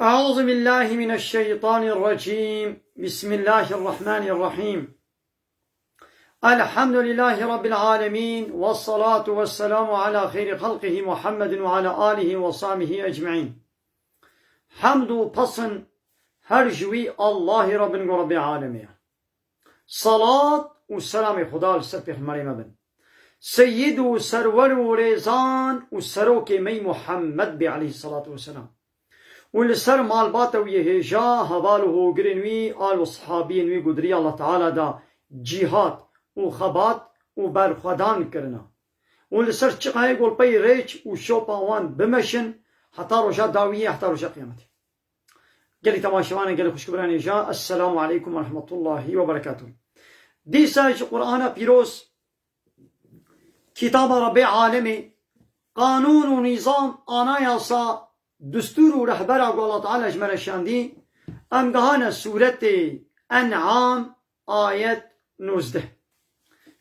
أعوذ بالله من الشيطان الرجيم. بسم الله الرحمن الرحيم. الحمد لله رب العالمين، والصلاة والسلام على خير خلقه محمد وعلى آله وصحبه أجمعين. حمد و پسن هر جوی الله رب العالمين. صلاة و سلام خدا لسر پیغمبر مبن سید و سرور و ریزان و سروک می محمد عليه الصلاة والسلام ولسر مالباته ويهجا هواله گرنوی آل و صحابینوی قدري الله تعالى دا جهاد و خبات و برخدان کرنا ولسر چقای گل پی ریچ و شوپاوان بمشن حتى رجا داوية حتى رجا قيامته. قالي تماشوانا قالي خوشكبراني جا السلام عليكم ورحمة الله وبركاته. دي ساج قرآن بيروس كتاب ربي عالمي قانون و نظام آنا ياسا دستور و رهبر الله تعالى اجمل الشاندي امگهان سورة انعام آية 19.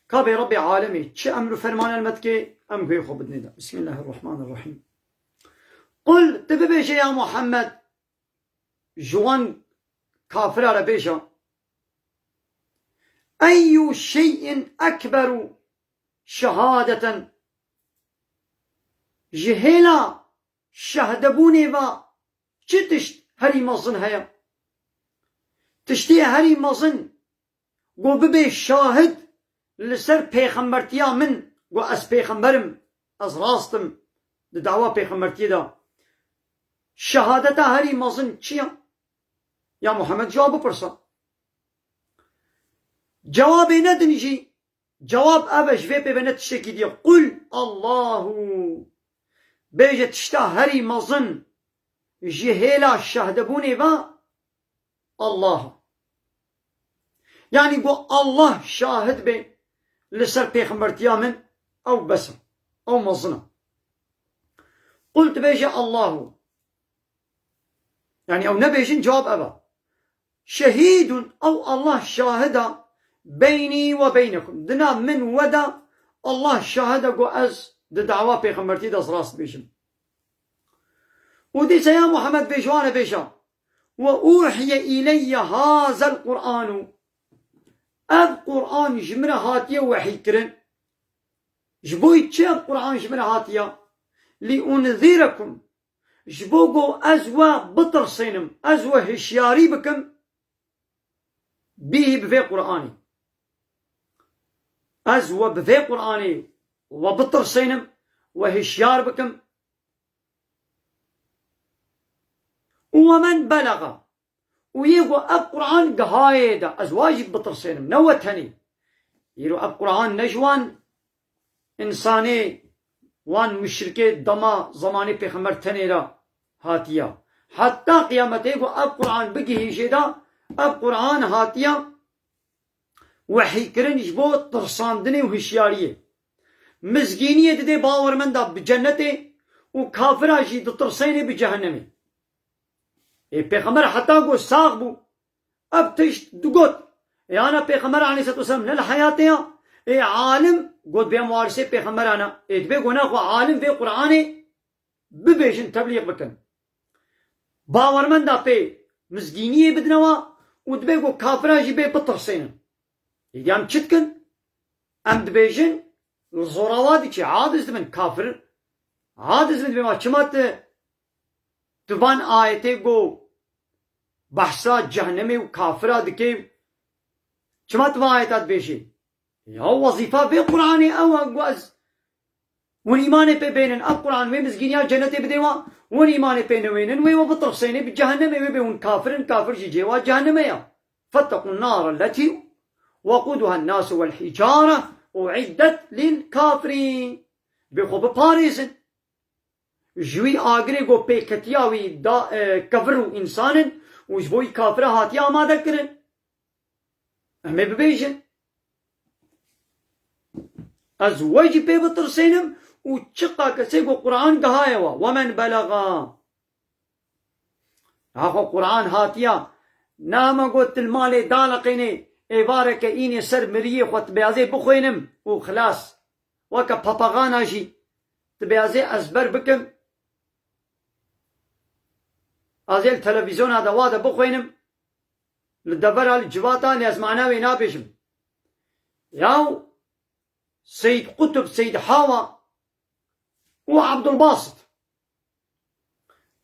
كابي ربي عالمي چه امر فرمان المتكي امگوی خوب بدنيدا. بسم الله الرحمن الرحيم. قل تببيش يا محمد جوان كافر على بيشا أي شيء أكبر شهادة جهلا شهدبوني و چه تشت هری مزن هيا تشتي هری مزن گو ببه شاهد لسر پیغمبرتیا من گو از پیغمبرم از راستم دعوة پیغمبرتی دا شهادت هری مزن چیا يا محمد جواب برسا جواب ندنجي جواب أبش في ببنت الشكي دي قل الله بيجة تشتا هري مظن جهيلا الشهدبوني با الله يعني قو الله شاهد بي لسر بيخمرتيا من أو بس أو مظنة. قلت بيجة الله يعني أو نبيجن جواب أبا شهيد أو الله شاهد بيني وبينكم دنا من ودا الله شاهد قو أز دعوة بيغمبرتي داس راست بيشم وديس يا محمد بيشوانا بيشا وأوحي إلي هذا القرآن القرآن جمرة هاتية وحي كرن جبوي تشي القرآن جمرة هاتية لأنذركم جبوغو أزوا بطر صينم أزوا هشياري بكم به بفي قرآني أزوا بفي قرآني وبطر صينم وهشيار بكم ومن بلغ ويقو أب قرآن قهايدا أزواجك بطر صينم نوتهني يرو أب قرآن نجوان إنساني وان مشركي دما زماني بيخمر تنيرا هاتيا حتى قيامته يقو أب قرآن بقي هشيدا أب قرآن هاتيا وحي كرن جبو ترساندني وهشياريه مزگینی دیده باورمند بجنته و کافر جی دترسینه بجهنمه. پیغمبر حتی گو ساق بو اب تشت دوگوت انا پیغمبر علیه الصلاة والسلام نل حیاتیا عالم گود بیا موارسه پیغمبر انا ادبه گونا خو عالم في قرآن ببیشن تبلیغ بکن باورمند پی مزگینی بدنوا و دبه گو کافر جی بی بترسینه ایدی هم چتکن ام دبیشن زوراوادي كي عادز من كافر عادز من بما چمات تبان آيته گو بحثا جهنمي و كافرا دكي چمات ما آيتات بيشي يا وظيفة في قرآن او اقواز ون ايمان پي بينن اب قرآن وي مزگينيا جنتي بديوا ون ايمان پي نوينن وي وبطرسيني بجهنم وي بيون كافر جي جيوا جهنميا فاتقوا النار التي وقودها الناس والحجارة أعدت للكافرين بخوب باريزن جوي آگري گو بيكتياوي دا كفرو إنسان وجبوي كافر هاتيا ما ذكرن أمي ببيجن أزواج بيبطرسينم وچقا كسيقو قرآن قهايوا ومن بلغا هاخو قرآن هاتيا ناما قوت المال دالقيني ایواره که این سر مریه خود بیازه بخوینم و خلاص وکا پاپاغانا جی تبیازه ازبر بکم ازيل تلفزيون هذا وادا بخوينم للدبر على الجباطة ناس معناوي نابشم ياو سيد قطب سيد حاوى وعبد الباسط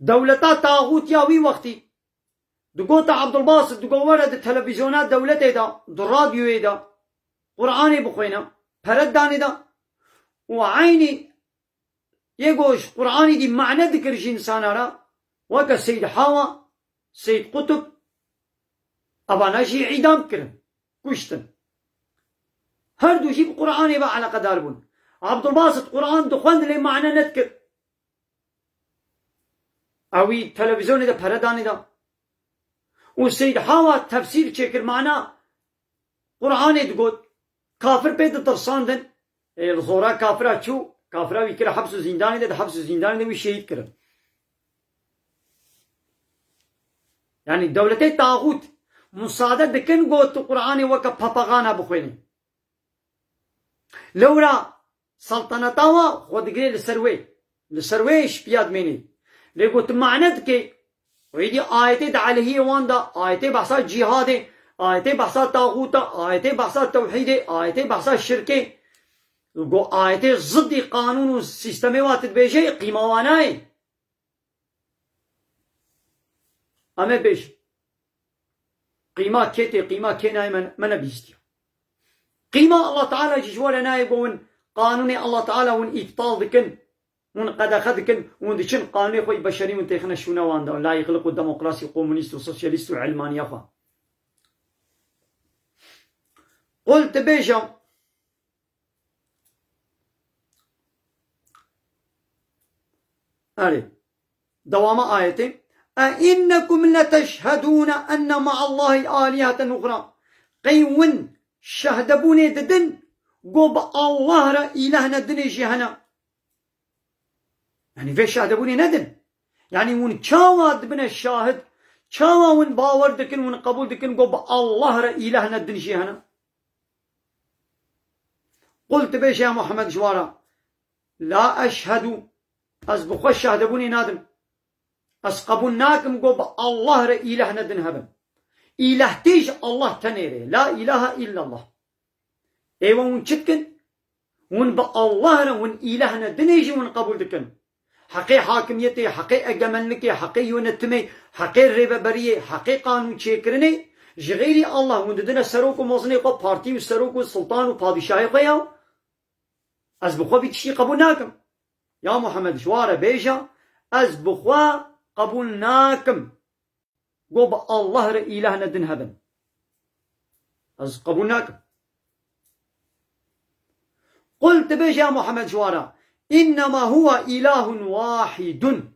دولتا طاغوت ياوي وقتي دقوتا عبد الباسط دقو ورد التلفزيونات دولته دا الراديو دا قرآني بخوينا پرداني دا وعيني يقوش قرآني دي معنى ذكرش إنسان را وكا سيد حاوى سيد قطب أباناشي عيدام كرن كشتن هر دو شي قرآني با على قدار بون عبد الباسط قرآن دخوان لي معنى نذكر اوي تلفزيون دا پرداني دا والسيد حاوى تفسير شكر معنى قرآن دقود كافر بيد درساندن الزورا كافرة شو كافرة ويكرا حبس زنداني دا حبس زنداني دا وشهيد كرن يعني دولتي طاغوت مصادر دكن قوت قرآن وكا باباغانا بخويني لورا سلطنتاوا خود گري لسروي شبياد ميني لقوت معنى دكي ويدي آيتي عليه واندا آيتي بحثا جهاد آيتي بحثا طاغوت آيتي بحثا توحيد آيتي بحثا شركي وقو آيتي ضد قانون والسيستمي واتد بيجي قيمة واناي أما بيش قيمة كيتي قيمة كيناي من بيستيو قيمة الله تعالى جشوالا نايب ون قانوني الله تعالى ون إبطال ذكن ون قد أخذكن ون دشن قانوني خوي بشري ون تيخنا شونا واندا لا يخلقوا ديمقراطي وكومونيست وسوسياليست وعلمانية خوا قلت بيشا أري دوام آيتي أئنكم لتشهدون أن مع الله آلهة أخرى قيون شهدبوني ددن قوب الله را إلهنا دنيشي هنا يعني في شهدبوني ندن يعني ون چاوا دبن الشاهد چاوا ون باور دكن ون قبول دكن قوب الله را إلهنا دنيشي هنا قلت بيش يا محمد جوارا لا أشهد أسبق شهدبوني نادم أسقبناكم قوب الله را إلهنا دن هبن إله تيج الله تنيري لا إله إلا الله ايوه ون چتكن ون الله را ون إلهنا دنيجي ون قبول دكن حقي حاكميتي حقي أجملنكي حقي يونتمي حقي الربابرية حقي قانون چيكرني جغيري الله ون ددنا سروك وموزني قو بارتي وسروك والسلطان وبادشاهي قياو از بخوا بيتشي قبولناكم يا محمد شوارة بيجا از بخوا قبولناكم قوب الله را إلهنا دن هبن از قبولناكم قلت بيجا يا محمد شوارة إنما هو إله واحد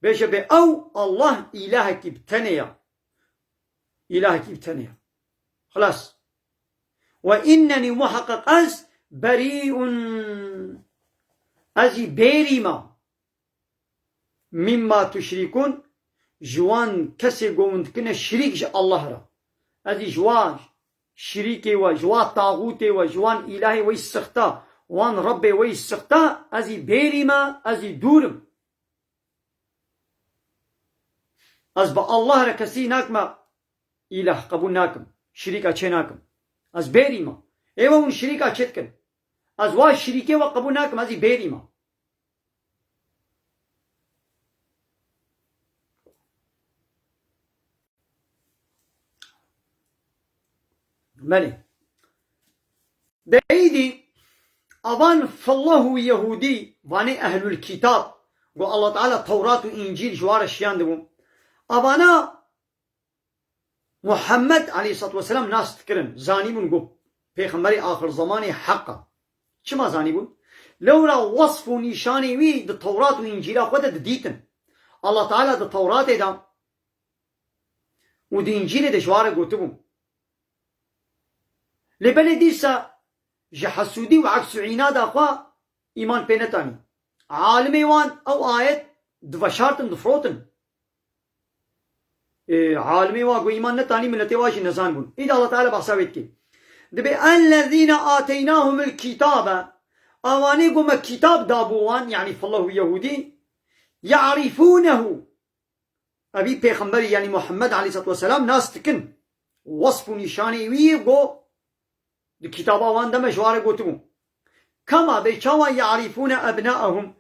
بيجا بي أو الله إلهك بتنيا إلهك بتنيا خلاص وإنني محقق أز بريء أزي بيريما مما تشركون جوان كسي قوند كنا شريك الله را أزي جوان شريكي وجوان طاغوتي وجوان إلهي ويسختا وان ربي ويسختا أزي بيريما أزي دورم أزبا الله را كسي ناكما إله قبولناكم شريكا چناكم أز بيريما ايوه ون شريكا چتكن از واش شريكي وقبولناكم أزي بيريما مالي دايدي أظن فالله يهودي واني أهل الكتاب قال الله تعالى التوراة وإنجيل جوار الشيان دبون أبانا محمد عليه الصلاة والسلام ناس تكرن زاني بون قو پیغمبر آخر زماني حقا چما زاني بون لولا وصف و نشاني وي دا توراة وإنجيل خود دا ديتن الله تعالى دا توراة دا و دا إنجيل دا جوار قوت بون لبني ديسا جحسودي وعكس عناد أخوا إيمان بينتاني عالمي وان أو آيات دفشارتن دفروتن عالمي وان إيمان نتاني ملتي واشي نزان بون إذا الله تعالى بحسابت كي دبي الذين آتيناهم الكتاب أواني قم كتاب دابوان يعني فالله يهودي يعرفونه أبي پیغمبر يعني محمد عليه الصلاة والسلام ناس تكن وصف نشاني وي بو الكتابة وان دم جوار قوتمو كما بيشاوا يعرفون أبناءهم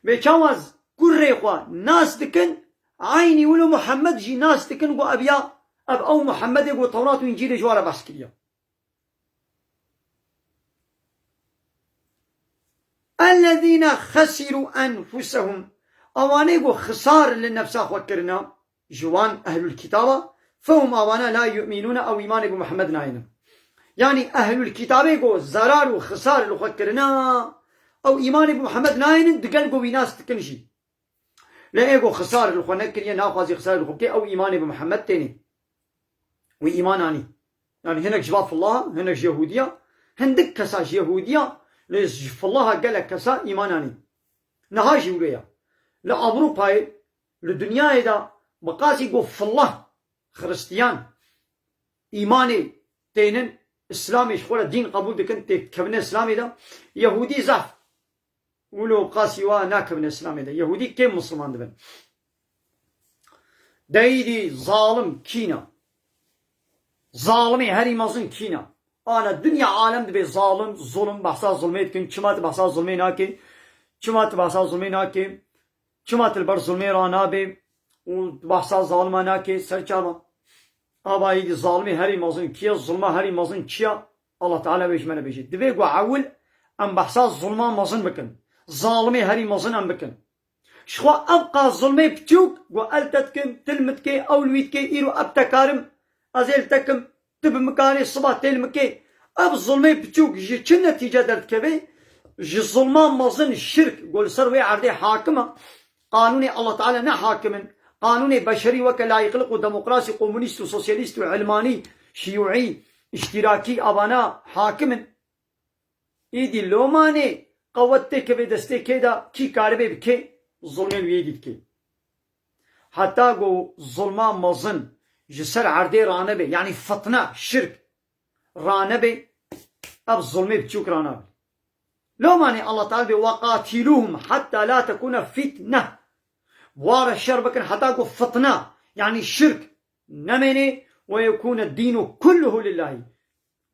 بيشاوا كريقوا ناس تكن عيني ولو محمد جي ناس تكن قو أبيا أب أو محمد قو توراة وإنجيل جوار بحث كريا الذين خسروا أنفسهم أوانيقو خسار للنفس أخوكرنا جوان أهل الكتابة فهم أوانا لا يؤمنون أو إيمان محمد ناينا يعني أهل الكتابة زرار وخسار لأخوكرنا أو إيمان محمد ناينا دقلقو بناس تكنشي لا إيقو خسار لأخوكرنا ناخوازي خسار لأخوكي أو إيمان محمد تاني وإيماناني يعني هناك جباب الله هناك يهودية هندك كساش يهودية ليش فالله قال لك كسا إيماناني نهاجي وليا لأوروبا للدنيا إذا بقاسي قو فالله خريستيان إيماني تينن إسلامي شخورة دين قبول دكن تكبن إسلامي دا يهودي زعف ولو بقاسي وانا كبن إسلامي دا يهودي كيف مسلمان دبن دايدي ظالم كينا ظالمي هري مازن كينا أنا الدنيا عالم دبي ظالم ظلم بحثا ظلميت كن كمات بحثا ظلمي ناكي كمات بحثا ظلمي ناكي كمات البر ظلمي رانابي وبحثا ظالما ناكي سرچاما أبا يدي ظالمي هري مازن كيا ظلمة هري مازن كيا الله تعالى بيش منا بيجي دبي قو عول أم بحثا ظلما مازن بكن ظالمي هري مازن أم بكن شخوا أبقى ظلمي بتوك قو ألتتكن تلمتكي أولويتكي إيرو أبتكارم أزيلتكم تب مكاني الصباح تلمكي أب ظلمي بتوك جي كن نتيجة درت كبي جي ظلمان مازن الشرك قول سروي عردي حاكمة قانوني الله تعالى نا حاكم قانوني بشري وكلا يخلق ديمقراطي كومونيست وسوسياليست وعلماني شيوعي اشتراكي أبانا حاكم إيدي لوماني قوتي كبي دستي كيدا كي كاربي بكي ظلمين ويدي كي حتى قو ظلمان مازن جسر عردي رانبي يعني فطنة شرك رانبي أب ظلمي بتشوك رانبي لو ماني الله تعالى وقاتلوهم حتى لا تكون فتنة بوار الشر بكن حتى قو فطنة يعني الشرك نمني ويكون الدين كله لله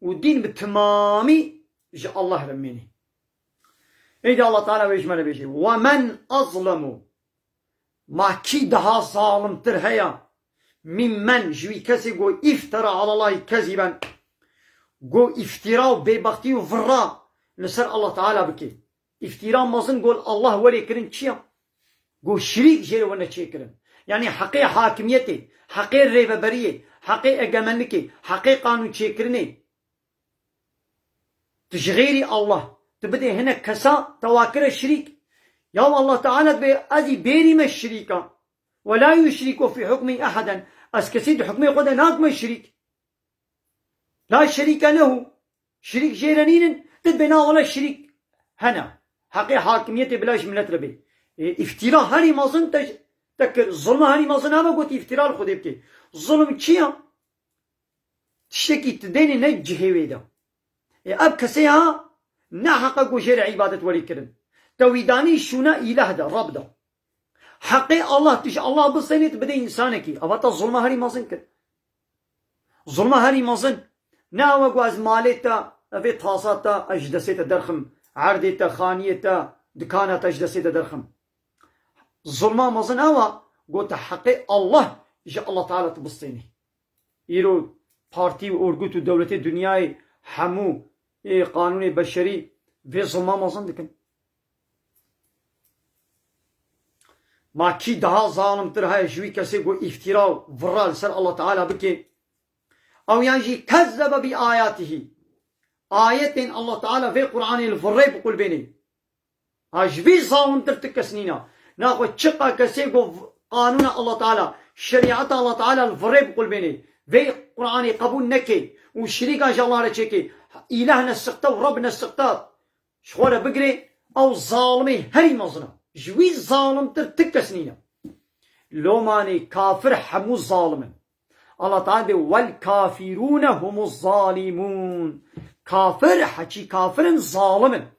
والدين بالتمامي جاء الله رميني إذا الله تعالى ويجمل بيجي ومن أظلم ما كيدها ظالم ترهيا ممن جوي كسي قو افترى على الله كذبا قو افتراء ببختي وفراء نسر الله تعالى بكي افتراء مازن قول الله ولي كرن تشيا قو شريك جيري وانا تشي كرن يعني حقي حاكميتي حقي الريبابرية حقي اقامنكي حقي قانون تشي كرني تشغيري الله تبدي هنا كسا تواكر الشريك يا الله تعالى أزي بيري ما الشريكة ولا يشرك في حكمه أحدا أسكسيد حكمه قد ناقم الشريك لا شريك له شريك جيرانين تدبنا ولا الشريك هنا حقي حاكمية بلاش من لتربي افتراء هاري مازن تكر ظلم هاري مازن هذا قلت افتراء الخد بكي ظلم كيا تشتكي تديني نجهي ويدا أب كسيها نحقق جير عبادة ولي كرن تويداني شونا إله دا رب دا حقي الله تش الله بصيني تبدي إنسانك أبطل ظلم هاري مازن كر ظلم هاري مازن ناوى قواز مالتا أبي تاصاتا أجدسيتا درخم عرديتا خانيتا دكانتا أجدسيتا درخم ظلم مازن أوا قلت حقي الله جاء الله تعالى تبصيني يرو بارتي وأرجوت دولة الدنيا حمو قانون بشري في ظلم مازن دكن ما كي daha zalimtir hay جوي كسي قو افتراء فرال سر الله تعالى بكي أو يعني كذب بآياته آيات الله تعالى في القرآن الفري بقول بيني هاجبي ظالم ترتك سنينا ناخد شقة كسي قو قانون الله تعالى شريعة الله تعالى الفري بقول بيني في القرآن قبول نكي وشريكا جا الله رجيكي إلهنا السقطة وربنا السقطة شخورة بقري أو ظالمي هري مظلم جوي ظالم ترتك سنينا لو ماني كافر حمو ظالم الله تعالى والكافرون هم الظالمون كافر حكي كافر ظالم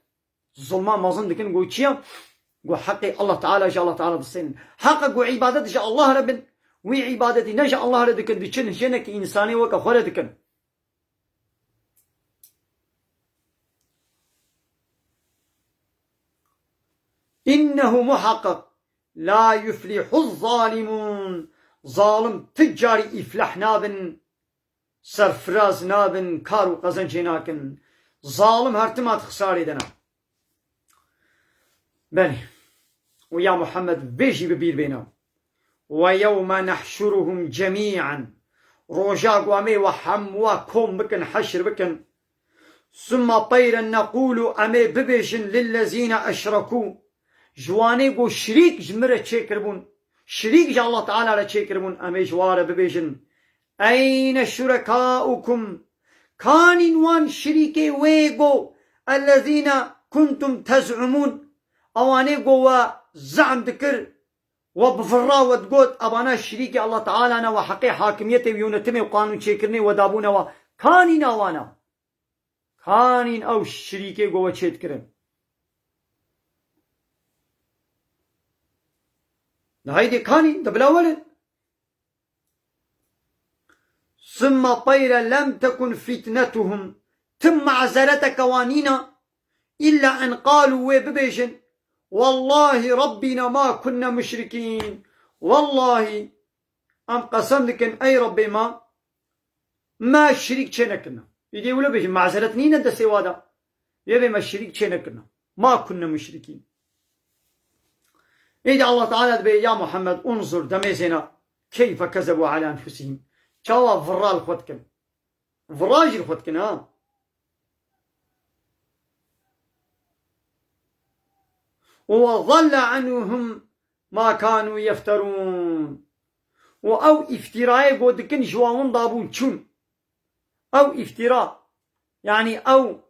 ظلمان مازن دكن قو چيا قو حقي الله تعالى جاء الله تعالى بالسين حق قو عبادت جاء الله رب وی عبادتی نجا الله لدکن دی چن هجنك انساني وكا خوره دکن إنه محقق لا يفلح الظالمون ظالم تجاري إفلح نابن سرفراز نابن كارو قزنجي ناكن ظالم هرتمات خساري دنا بني ويا محمد بيجي ببير بينا ويوم نحشرهم جميعا روجا قوامي وحم وكم بكن حشر بكن ثم طيرا نقول أمي ببيجن للذين أشركوا جواني قو شريك جمرة تشيكربون شريك جا الله تعالى على تشيكربون أمي جوارة ببيجن أين شركاؤكم كان وان شريكي ويقو الذين كنتم تزعمون أواني قو زعم ذكر وبفرا ودقوت أبانا شريكي الله تعالى أنا وحقي حاكميتي ويونتمي وقانون تشيكرني ودابونا وكانين أوانا كانين أو شريكي قو تشيكرن هيدي كانين ده بالأول ثم طير لم تكن فتنتهم ثم عزلت كوانينا إلا أن قالوا وببيجن والله ربنا ما كنا مشركين والله أم قسم لكن أي ربي ما شريك شنكنا يدي ولا بيجن معزلتني ندى سوادا يبي ما شريك شنكنا ما كنا مشركين إذا الله تعالى بي يا محمد انظر دميزنا كيف كذبوا على أنفسهم شاوا فرال خدكن فراجل خدكن ها وظل عنهم ما كانوا يفترون أو افتراء قودكن جواون ضابون شون أو افتراء يعني أو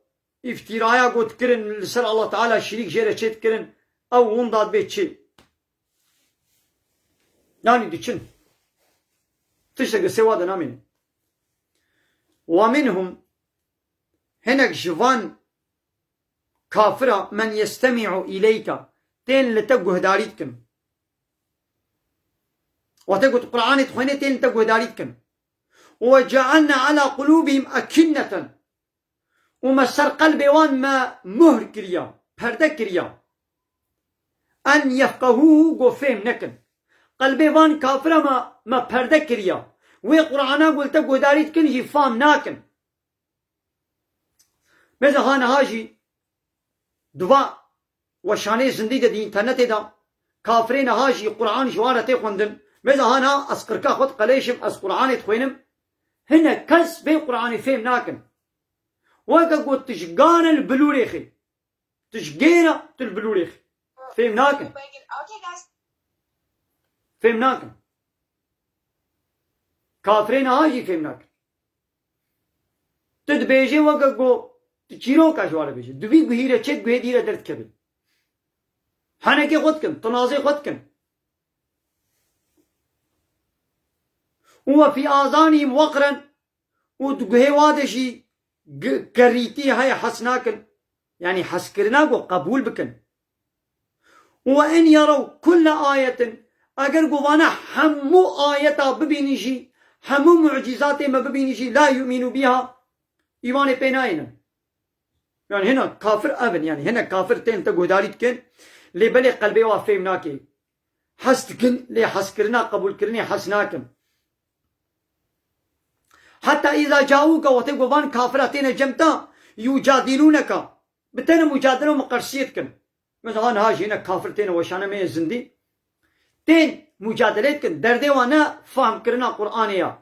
افتراء قودكن لسر الله تعالى شريك جيرة شيت كرن أو ونداد بيت شي يعني دي شن تشتغل سوا دنامين ومنهم هناك جوان كافرة من يستمع إليك تين لتقوه داريتكم وتقول القرآن تخويني تين لتقوه داريتكم وجعلنا على قلوبهم أكنة ومسر قلبي وان ما مهر كريا پرده كريا أن يفقهوه قفهم نكن قلبي وان كافرة ما پرده كريا وي قرآن قلت تقوه داريتكن جي فام ناكن مثل هانا هاجي دوا وشانه زندگی دی اینترنت دا کافرین هاجی قرآن جوانه تی خوندن مثل هانا اسقرکا خود قلیشم از قرآن تخوینم هنه کس به قرآن فهم ناکن وکا قد تشگان البلوريخي تشگینا البلوريخي فهم ناکن فهم ناکن کافرین هاجی فهم ناکن تد بیجه وکا قد تشيرو كاشوارا بيجي دوبي غيره چك غي ديره درد كبي حنكي خدكن تنازي خدكن وفي آذانهم وقرا ودغه وادشي كريتي هاي حسناكن يعني حسكرناكو قبول بكن وان يروا كل آية اگر قوانا حمو آية ببينيشي حمو معجزات ما ببينيشي لا يؤمنوا بها ايمان بيناين يعني هنا كافر أبن يعني هنا كافر تين تقوداريت كن لي بلي قلبي وافهم ناكي حسكن لي حسكرنا قبول كرني حسناكن حتى إذا جاءوك وتقوبان كافراتين جمتا يجادلونك بتين مجادلة مقرسيتكن مثلا هاج هنا كافرتين وشانا مي زندي تين مجادلتكن دردي وانا فهم كرنا قرآنيا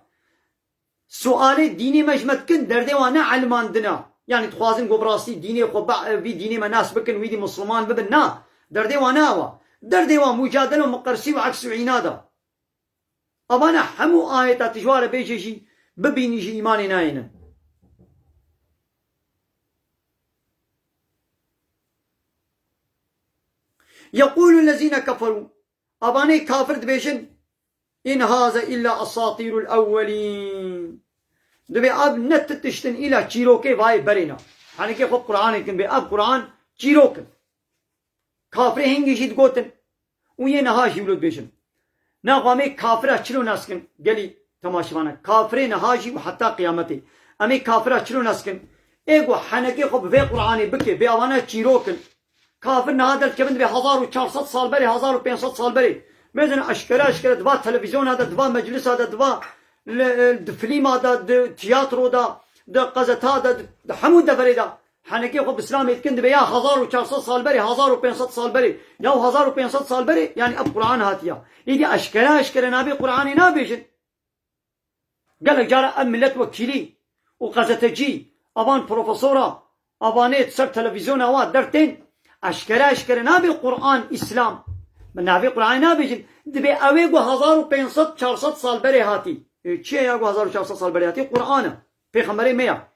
سؤالي ديني مجمتكن دردي وانا علماندنا يعني تخوازن قبراسي ديني خبع في ديني مناس بكن ويدي مسلمان ببن نا دردي واناوا دردي ومجادلة ومقرسي وعكس وعنادا أبانا حمو آية تجوار بيجيشي ببينيشي إيماني ناينا يقول الذين كفروا أباني كافر دبيشن إن هذا إلا أساطير الأولين دبي اب نت تشتن الى چیروکه وای برینا hani که خب قرآن کن به اب قرآن چیروکن کافر هنگی شید گوتن و یه نهاشی ولد بیشن ناغامي كافرة چلو ناسكن قالي تماشوانا كافرين هاجي وحتى قيامتي امي كافرة چلو ناسكن ايگو حنكي خب في قرآني بكي في اوانا چيروكن كافر نهادر كبند به 1400 سال بري 1500 سال بري ميزن اشكره دوا تلفزيون هذا دوا مجلس هذا دوا فيلم هذا تياترو دا قزت هذا حمود فريدا حنكي خب اسلام يتكند بيا 1400 سال بري 1500 سال بري يا 1500 سال بري يعني اب قرآن هاتيا يدي اشكره نابي قرآني نابيجن قال لك جارة ام ملت وكيلي وقزتجي ابان بروفيسورا ابانيت سر تلفزيون اوات درتين اشكره نابي قرآن اسلام من نابي قرآن نابيجن دبي اويگو 1500 400 سال بري هاتي چه ياگو 1400 سال بري هاتي قرآن پیغمبر ميا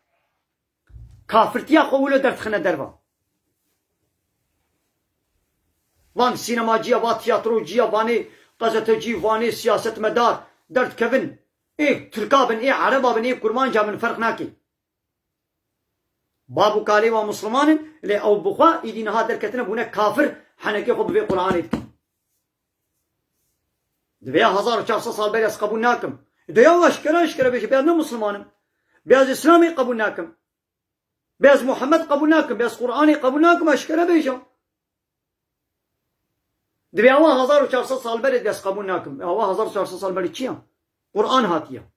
كافرتيا قولو درت خنا دروا وان سينما جيا وان تياترو جيا واني قزتجي واني سياست مدار درت كفن ايه تركابن ايه عربا ايه كرمان جا من فرق ناكي بابو كالي ومسلمان اللي او بخوا ايدين هادر كتنا بونا كافر حنكي خب في قرآن دبيا 1400 سال بريس قبولناكم ديا اشكره بيش بيازنا مسلمانم بياز اسلامي قبولناكم بياز محمد قبولناكم بياز قرآني قبولناكم اشكره بيشا دبيا 1400 سال بريد بياز قبولناكم 1400 سال بريد چيا قرآن هاتيا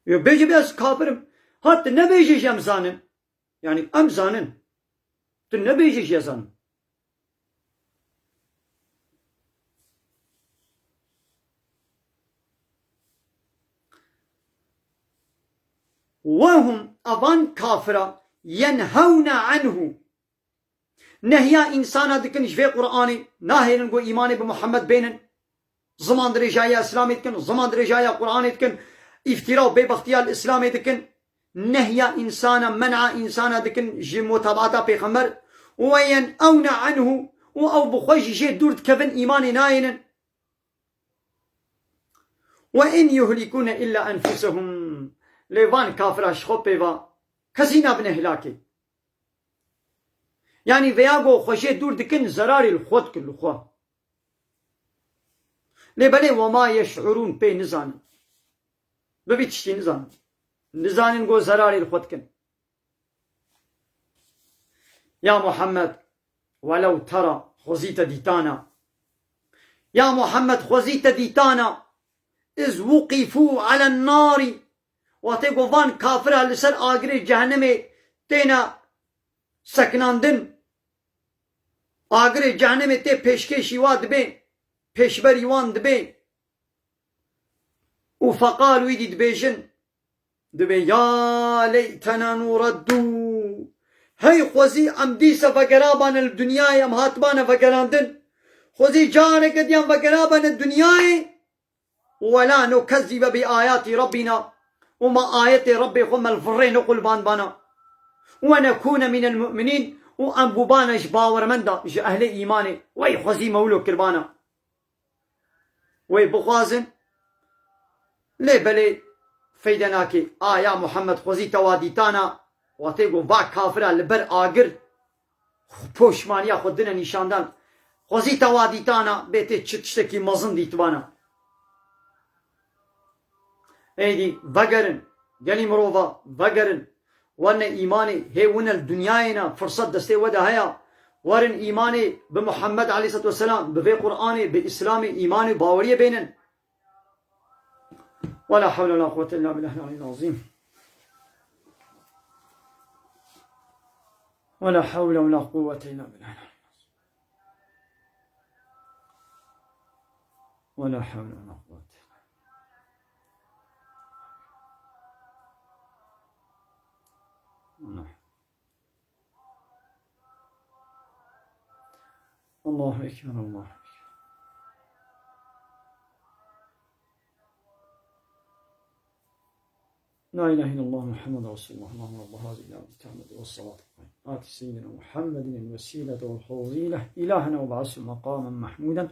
بيجي بياز كافرم حتى نبيجيش امزانن يعني امزانن نبيجيش يزانن وهم أبان كافرة ينهون عنه نهيا إنسانا دكن في قرآني ناهي نقول إيماني بمحمد بينن زمان درجايا إسلامي دكن زمان درجايا قرآني دكن افتراء ببختيا الإسلامي دكن نهيا إنسانا منع إنسانا دكن متابعتا بيغمبر وينأون عنه وأو بخوش جي دورد كفن إيماني ناينن وإن يهلكون إلا أنفسهم ليوان كافراش خوبيوا كسينا بن هلاكي يعني فياغو خوشي دور دكن زراري الخوت كل خوا لبلي وما يشعرون بي نزان ببيتشتي نزان نقول زراري الخوت كن يا محمد ولو ترى خزيت ديتانا يا محمد خزيت ديتانا إذ وقفوا على النار واتيگو وان كافرها لسر آگري جهنمي تينا سكناندن آگري جهنمي تي پیشکشی واد بين پیشبری وان دبين وفقالوا يدي دبيجن دبي يا ليتنا نردو هي خوزي ام ديسا فقرابان الدنيا ام هاتبان فقراندن خوزي جارك ديان فقرابان الدنيا ولا نكذب بآيات ربنا وما آيات ربي خم الفرين قلبان بانا ونكون من المؤمنين وأنبو بانا باور من دا أهل إيماني وي خوزي مولو كربانا وي بخوازن لي بلي فيدناكي يا محمد خوزي تواديتانا واتيقو با كافرة لبر آگر پوشمانيا خودنا نشاندان خوزي تواديتانا بيتي چتشتكي مزن ديتوانا ايدي وگرن گلی مروفا وگرن ورن ايماني هي ون الدنياينا فرصة دستي ودا هيا ورن ايماني بمحمد عليه الصلاة والسلام بفي قرآني بإسلامي ايماني باورية بينن ولا حول ولا قوة إلا بالله العلي العظيم ولا حول ولا قوة إلا بالله ولا حول ولا قوة الله أكبر الله أكبر لا إله إلا الله محمد رسول الله اللهم رب هذه الدعوة التامة والصلاة آت سيدنا محمد الوسيلة والفضيلة إلهنا وبعث مقاما محمودا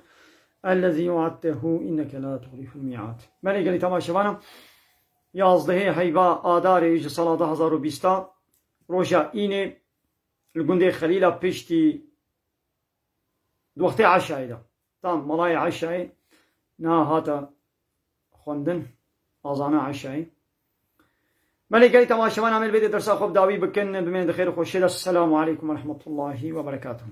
الذي وعدته إنك لا تخلف الميعاد ملك لتماشانا يازده هيبا آدار يجي صلاة 1020 روجا إيني الجندي خليلة بيشتي وقت عشاء ده تام ملاي عشاء نا هاتا خوندن أزانا عشاء ملك قال تماشوان عمل بيت درس خوب داوي بكن بمن خير خوشيد. السلام عليكم ورحمة الله وبركاته.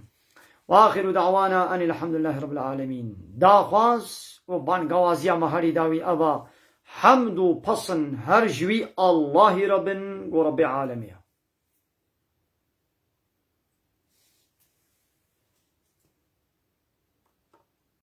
وآخر دعوانا أن الحمد لله رب العالمين. دا خواز و بان غوازيا مهاري داوي أبا حمد و پسن هر جوي الله ربن و رب عالميه.